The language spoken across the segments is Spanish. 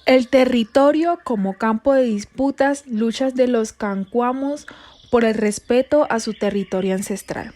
El territorio como campo de disputas, luchas de los cancuamos por el respeto a su territorio ancestral.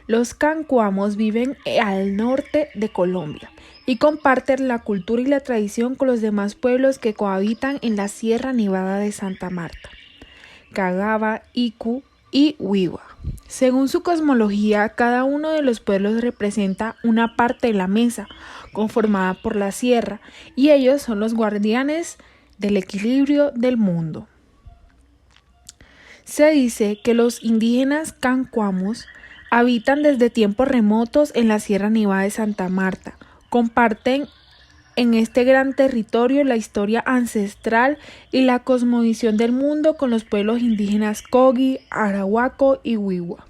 Los cancuamos viven al norte de Colombia y comparten la cultura y la tradición con los demás pueblos que cohabitan en la Sierra Nevada de Santa Marta, Cagaba, Icu y Huiwa. Según su cosmología, cada uno de los pueblos representa una parte de la mesa conformada por la sierra y ellos son los guardianes del equilibrio del mundo. Se dice que los indígenas cancuamos habitan desde tiempos remotos en la Sierra Nevada de Santa Marta. Comparten en este gran territorio la historia ancestral y la cosmovisión del mundo con los pueblos indígenas Kogi, Arahuaco y Wiwa.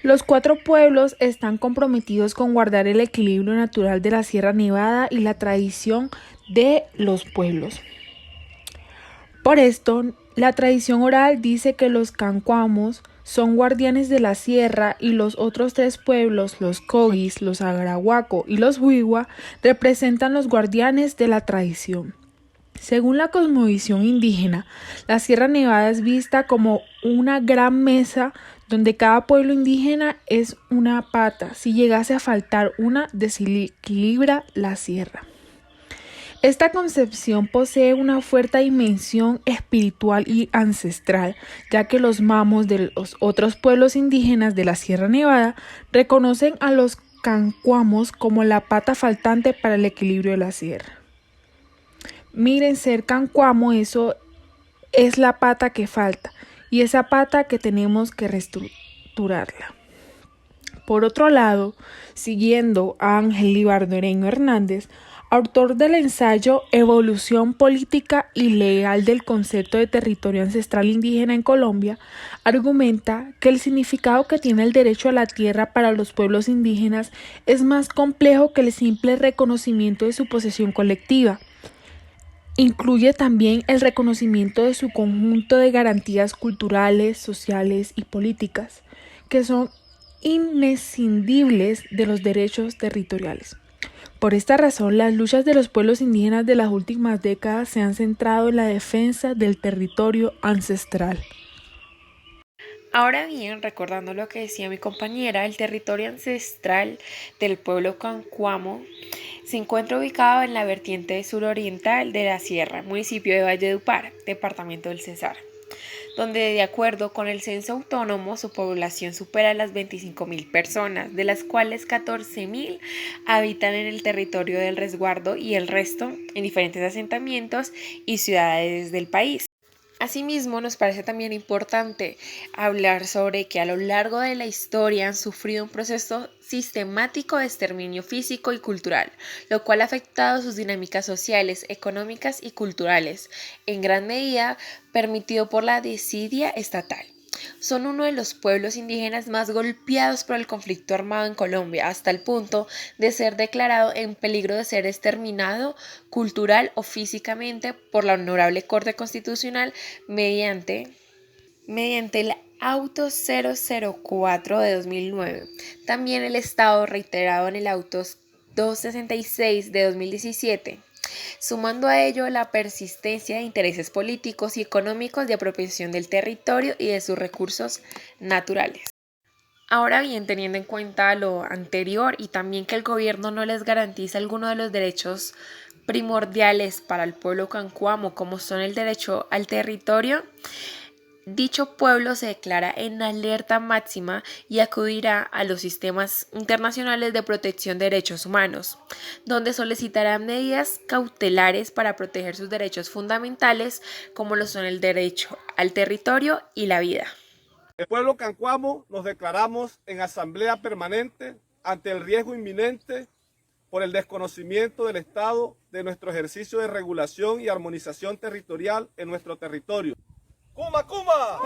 Los 4 pueblos están comprometidos con guardar el equilibrio natural de la Sierra Nevada y la tradición de los pueblos. Por esto, la tradición oral dice que los cancuamos son guardianes de la sierra y los otros 3 pueblos, los Kogis, los Agarahuaco y los Wiwa, representan los guardianes de la tradición. Según la cosmovisión indígena, la Sierra Nevada es vista como una gran mesa donde cada pueblo indígena es una pata. Si llegase a faltar una, desequilibra la sierra. Esta concepción posee una fuerte dimensión espiritual y ancestral, ya que los mamos de los otros pueblos indígenas de la Sierra Nevada reconocen a los cancuamos como la pata faltante para el equilibrio de la sierra. Miren, ser cancuamo, eso es la pata que falta y esa pata que tenemos que reestructurarla. Por otro lado, siguiendo a Ángel Libardoreño Hernández, autor del ensayo Evolución política y legal del concepto de territorio ancestral indígena en Colombia, argumenta que el significado que tiene el derecho a la tierra para los pueblos indígenas es más complejo que el simple reconocimiento de su posesión colectiva. Incluye también el reconocimiento de su conjunto de garantías culturales, sociales y políticas, que son inescindibles de los derechos territoriales. Por esta razón, las luchas de los pueblos indígenas de las últimas décadas se han centrado en la defensa del territorio ancestral. Ahora bien, recordando lo que decía mi compañera, el territorio ancestral del pueblo cancuamo se encuentra ubicado en la vertiente suroriental de la sierra, municipio de Valledupar, departamento del Cesar, donde de acuerdo con el censo autónomo su población supera las 25.000 personas, de las cuales 14.000 habitan en el territorio del resguardo y el resto en diferentes asentamientos y ciudades del país. Asimismo, nos parece también importante hablar sobre que a lo largo de la historia han sufrido un proceso sistemático de exterminio físico y cultural, lo cual ha afectado sus dinámicas sociales, económicas y culturales, en gran medida permitido por la desidia estatal. Son uno de los pueblos indígenas más golpeados por el conflicto armado en Colombia, hasta el punto de ser declarado en peligro de ser exterminado cultural o físicamente por la Honorable Corte Constitucional mediante el Auto 004 de 2009. También el Estado reiterado en el Auto 266 de 2017. Sumando a ello la persistencia de intereses políticos y económicos de apropiación del territorio y de sus recursos naturales. Ahora bien, teniendo en cuenta lo anterior y también que el gobierno no les garantiza alguno de los derechos primordiales para el pueblo cancuamo, como son el derecho al territorio, dicho pueblo se declara en alerta máxima y acudirá a los sistemas internacionales de protección de derechos humanos, donde solicitará medidas cautelares para proteger sus derechos fundamentales, como lo son el derecho al territorio y la vida. El pueblo cancuamo nos declaramos en asamblea permanente ante el riesgo inminente por el desconocimiento del Estado de nuestro ejercicio de regulación y armonización territorial en nuestro territorio. ¡Kuma, kuma!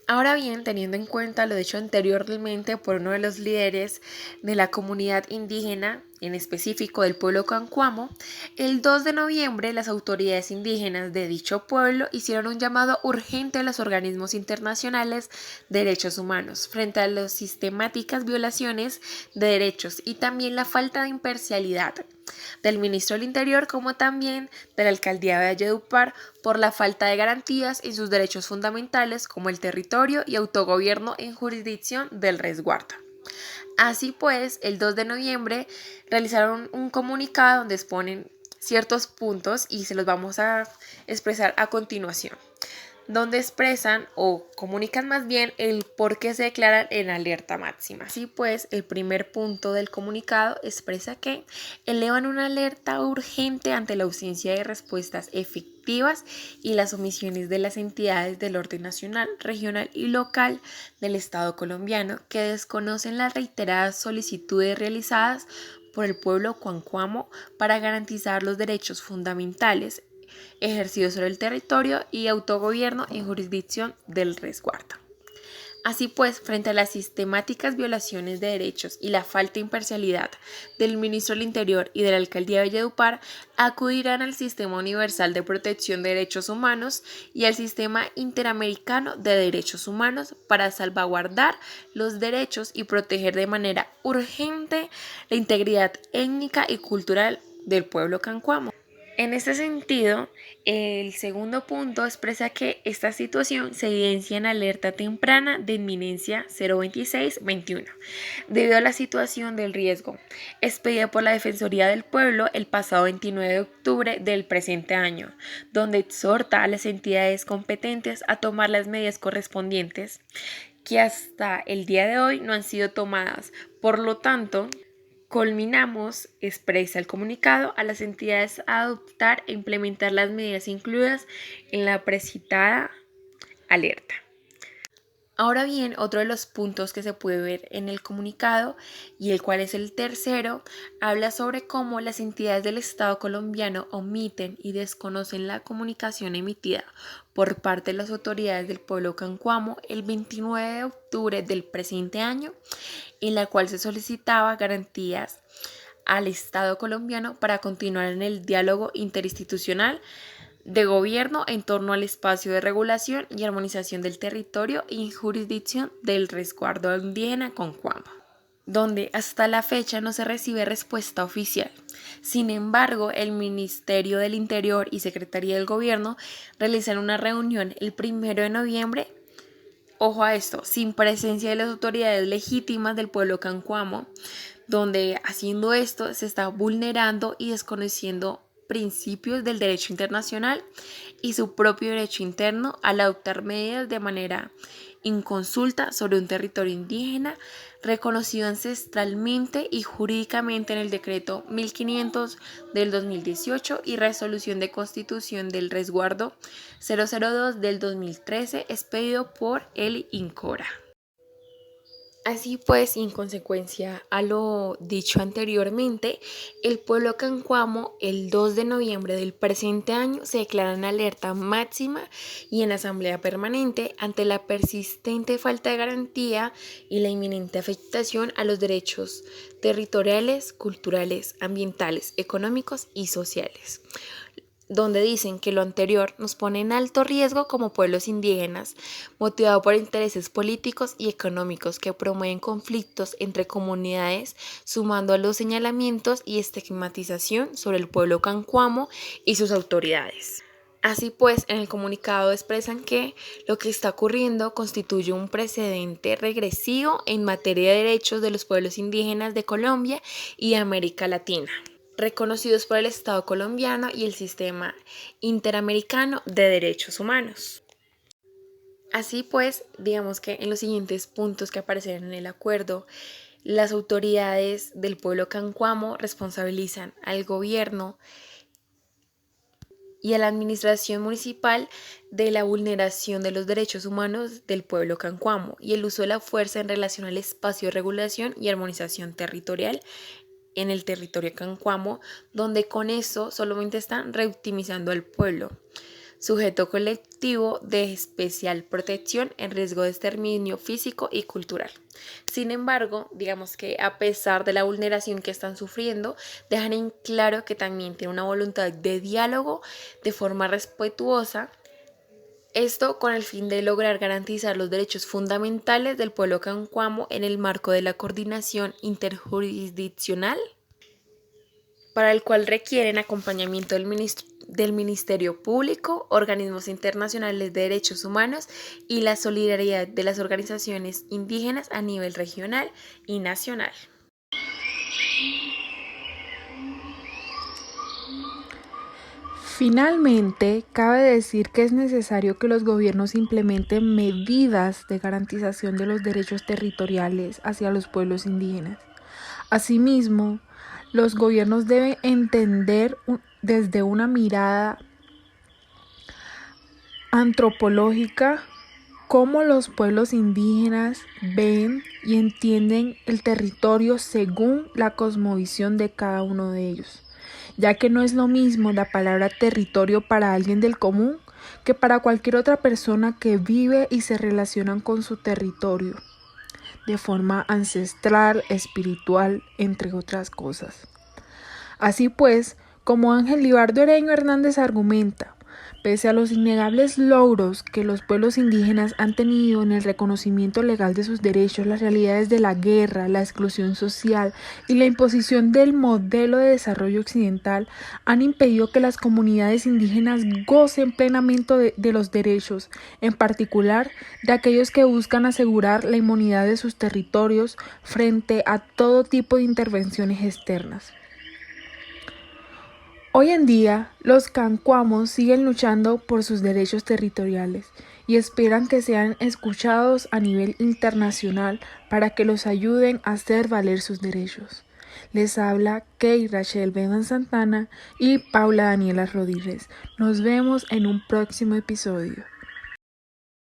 Ahora bien, teniendo en cuenta lo dicho anteriormente por uno de los líderes de la comunidad indígena, en específico del pueblo cancuamo, el 2 de noviembre las autoridades indígenas de dicho pueblo hicieron un llamado urgente a los organismos internacionales de derechos humanos frente a las sistemáticas violaciones de derechos y también la falta de imparcialidad del ministro del Interior como también de la alcaldía de Valledupar por la falta de garantías en sus derechos fundamentales como el territorio y autogobierno en jurisdicción del resguardo. Así pues, el 2 de noviembre realizaron un comunicado donde exponen ciertos puntos y se los vamos a expresar a continuación, donde expresan o comunican más bien el por qué se declaran en alerta máxima. Así pues, el primer punto del comunicado expresa que elevan una alerta urgente ante la ausencia de respuestas efectivas y las omisiones de las entidades del orden nacional, regional y local del Estado colombiano que desconocen las reiteradas solicitudes realizadas por el pueblo cuancuamo para garantizar los derechos fundamentales ejercido sobre el territorio y autogobierno en jurisdicción del resguardo. Así pues, frente a las sistemáticas violaciones de derechos y la falta de imparcialidad del ministro del Interior y de la alcaldía de Valledupar, acudirán al Sistema Universal de Protección de Derechos Humanos y al Sistema Interamericano de Derechos Humanos para salvaguardar los derechos y proteger de manera urgente la integridad étnica y cultural del pueblo cancuamo. En este sentido, el segundo punto expresa que esta situación se evidencia en alerta temprana de inminencia 026-21, debido a la situación del riesgo, expedida por la Defensoría del Pueblo el pasado 29 de octubre del presente año, donde exhorta a las entidades competentes a tomar las medidas correspondientes, que hasta el día de hoy no han sido tomadas. Por lo tanto, culminamos, expresa el comunicado, a las entidades a adoptar e implementar las medidas incluidas en la precitada alerta. Ahora bien, otro de los puntos que se puede ver en el comunicado, y el cual es el tercero, habla sobre cómo las entidades del Estado colombiano omiten y desconocen la comunicación emitida por parte de las autoridades del pueblo cancuamo el 29 de octubre del presente año, en la cual se solicitaba garantías al Estado colombiano para continuar en el diálogo interinstitucional de gobierno en torno al espacio de regulación y armonización del territorio y jurisdicción del resguardo indígena Cancuamo, donde hasta la fecha no se recibe respuesta oficial. Sin embargo, el Ministerio del Interior y Secretaría del Gobierno realizaron una reunión el 1 de noviembre, ojo a esto, sin presencia de las autoridades legítimas del pueblo cancuamo, donde haciendo esto se está vulnerando y desconociendo principios del derecho internacional y su propio derecho interno al adoptar medidas de manera inconsulta sobre un territorio indígena reconocido ancestralmente y jurídicamente en el decreto 1500 del 2018 y resolución de constitución del resguardo 002 del 2013 expedido por el INCORA. Así pues, en consecuencia a lo dicho anteriormente, el pueblo cancuamo el 2 de noviembre del presente año se declara en alerta máxima y en asamblea permanente ante la persistente falta de garantía y la inminente afectación a los derechos territoriales, culturales, ambientales, económicos y sociales, donde dicen que lo anterior nos pone en alto riesgo como pueblos indígenas, motivado por intereses políticos y económicos que promueven conflictos entre comunidades, sumando a los señalamientos y estigmatización sobre el pueblo cancuamo y sus autoridades. Así pues, en el comunicado expresan que lo que está ocurriendo constituye un precedente regresivo en materia de derechos de los pueblos indígenas de Colombia y América Latina, reconocidos por el Estado colombiano y el Sistema Interamericano de Derechos Humanos. Así pues, digamos que en los siguientes puntos que aparecen en el acuerdo, las autoridades del pueblo cancuamo responsabilizan al gobierno y a la administración municipal de la vulneración de los derechos humanos del pueblo cancuamo y el uso de la fuerza en relación al espacio de regulación y armonización territorial en el territorio cancuamo, donde con eso solamente están revictimizando al pueblo, sujeto colectivo de especial protección en riesgo de exterminio físico y cultural. Sin embargo, digamos que a pesar de la vulneración que están sufriendo, dejan en claro que también tienen una voluntad de diálogo de forma respetuosa, esto con el fin de lograr garantizar los derechos fundamentales del pueblo cancuamo en el marco de la coordinación interjurisdiccional para el cual requieren acompañamiento del Ministerio Público, organismos internacionales de derechos humanos y la solidaridad de las organizaciones indígenas a nivel regional y nacional. Finalmente, cabe decir que es necesario que los gobiernos implementen medidas de garantización de los derechos territoriales hacia los pueblos indígenas. Asimismo, los gobiernos deben entender desde una mirada antropológica cómo los pueblos indígenas ven y entienden el territorio según la cosmovisión de cada uno de ellos, ya que no es lo mismo la palabra territorio para alguien del común que para cualquier otra persona que vive y se relaciona con su territorio de forma ancestral, espiritual, entre otras cosas. Así pues, como Ángel Libardo Ereño Hernández argumenta, pese a los innegables logros que los pueblos indígenas han tenido en el reconocimiento legal de sus derechos, las realidades de la guerra, la exclusión social y la imposición del modelo de desarrollo occidental han impedido que las comunidades indígenas gocen plenamente de los derechos, en particular de aquellos que buscan asegurar la inmunidad de sus territorios frente a todo tipo de intervenciones externas. Hoy en día, los cancuamos siguen luchando por sus derechos territoriales y esperan que sean escuchados a nivel internacional para que los ayuden a hacer valer sus derechos. Les habla Kay Rachel Bevan Santana y Paula Daniela Rodríguez. Nos vemos en un próximo episodio.